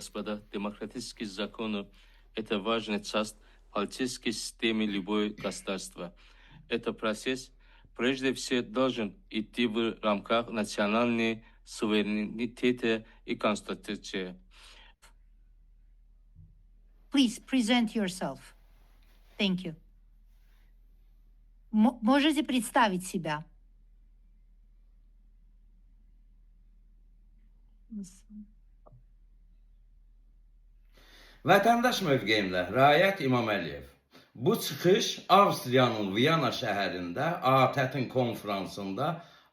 Господа, демократические законы– это важная часть политической системы любого государства. Этот процесс прежде всего должен идти в рамках национальной суверенитета и конституции. Please present yourself. Thank you. Можете представить себя? Vətəndaş mövqeyimlə Rayət İmaməliyev. Bu çıxış Avstriyanın Viyana şəhərində ATƏT-in konfransında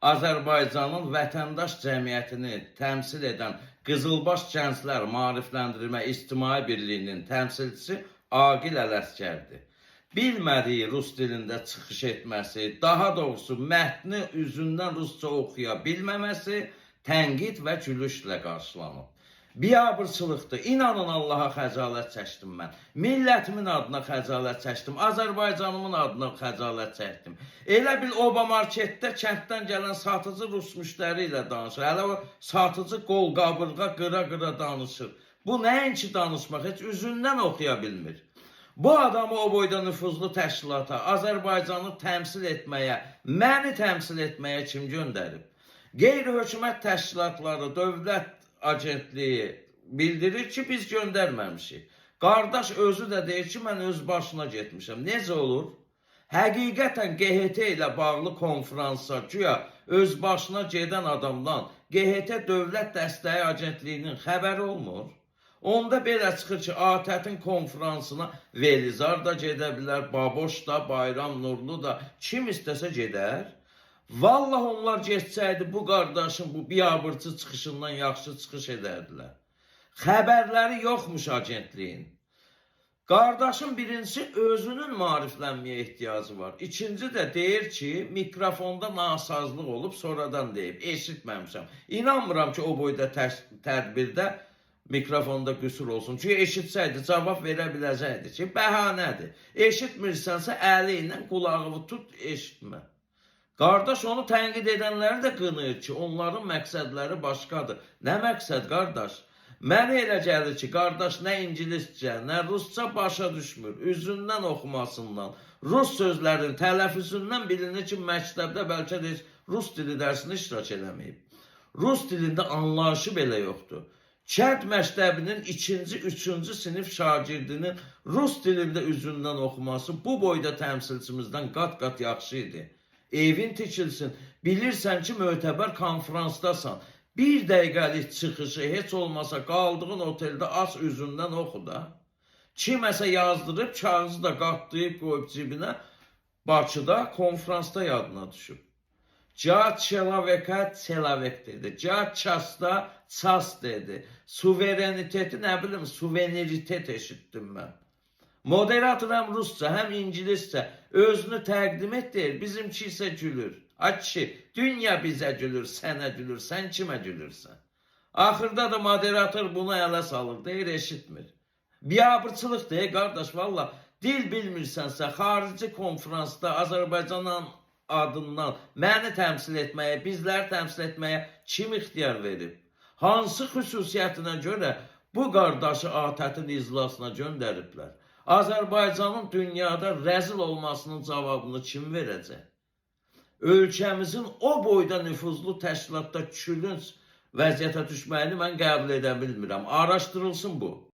Azərbaycanın vətəndaş cəmiyyətini təmsil edən Qızılbaş Gənclər Maarifləndirmə İctimai Birliyinin təmsilçisi Aqil Ələsgərdir. Bilmədiyi rus dilində çıxış etməsi, daha doğrusu mətni üzündən rusca oxuya bilməməsi tənqid və gülüşlə qarşılanıb. Biabırçılıqdır. İnanın Allaha xəcalət çəkdim mən. Millətimin adına xəcalət çəkdim. Azərbaycanımın adına xəcalət çəkdim. Elə bil Obamarketdə kənddən gələn satıcı rus müştəri ilə danışır. Hələ o satıcı qol, qabırğa, qıra-qıra danışır. Bu nəinki danışmaq, heç üzündən oxuya bilmir. Bu adamı o boyda nüfuzlu təşkilata, Azərbaycanı təmsil etməyə, məni təmsil etməyə kim göndərib? Qeyri-hökumət təşkilatları, dövlət agentliyi bildirir ki, biz göndərməmişik. Qardaş özü də deyir ki, mən öz başına getmişəm. Necə olur? Həqiqətən QHT ilə bağlı konfransa, güya öz başına gedən adamdan QHT Dövlət Dəstəyi Agentliyinin xəbəri olmur. Onda belə çıxır ki, ATƏT-in konfransına Velizar da gedə bilər, Baboş da, Bayram Nurlu da, kim istəsə gedər. Vallahi onlar geçsəydi bu qardaşın bu biabırçı çıxışından yaxşı çıxış edərdilər. Xəbərləri yoxmuş agentliyin. Qardaşın birincisi özünün maariflənməyə ehtiyacı var. İkinci də deyir ki, mikrofonda nasazlıq olub, sonradan deyib, eşitməmişəm. İnanmıram ki, o boyda tədbirdə mikrofonda qüsur olsun. Çünki eşitsəydi, cavab verə biləcəkdi ki, bəhanədir. Eşitmirsənsə, əli ilə qulağını tut, eşitmə. Qardaş onu tənqid edənləri də qınıyır ki, onların məqsədləri başqadır. Nə məqsəd, qardaş? Mənə elə gəlir ki, qardaş nə ingiliscə, nə rusca başa düşmür. Üzündən oxumasından, rus sözlərinin tələffüzündən bilinir ki, məktəbdə bəlkə də rus dili dərsini iştirak eləməyib. Rus dilində anlayışı belə yoxdur. Kənd məktəbinin 2-ci, 3-cü sinif şagirdinin rus dilində üzündən oxuması bu boyda təmsilçimizdən qat-qat yaxşı idi. Evin tikilsin, bilirsən ki, mötəbər konfransdasan. Bir dəqiqəlik çıxışı heç olmasa qaldığın oteldə az üzündən oxu da. Kiməsə yazdırıb, kağızı da qatlayıb qoyub cibinə, Bakıda konfransda yadına düşüb. Ca çelaveka çelavek dedi. Ca çasta ças dedi. Suvereniteti nə bilim, suveniritet eşitdim mən. Moderator həm rusca, həm ingiliscə özünü təqdim et deyir, bizimki isə gülür. Ay kişi, dünya bizə gülür, sənə gülür, sən kimə gülürsən? Axırda da moderator bunu ələ salır, deyir, eşitmir. Biabırçılıq deyir, qardaş, valla dil bilmirsənsə, xarici konfransda Azərbaycanın adından məni təmsil etməyə, bizləri təmsil etməyə kim ixtiyar verib? Hansı xüsusiyyətinə görə bu qardaşı ATƏT-in iclasına göndəriblər? Azərbaycanın dünyada rəzil olmasının cavabını kim verəcək? Ölkəmizin o boyda nüfuzlu təşkilatda külünc vəziyyətə düşməyini mən qəbul edə bilmirəm. Araşdırılsın bu.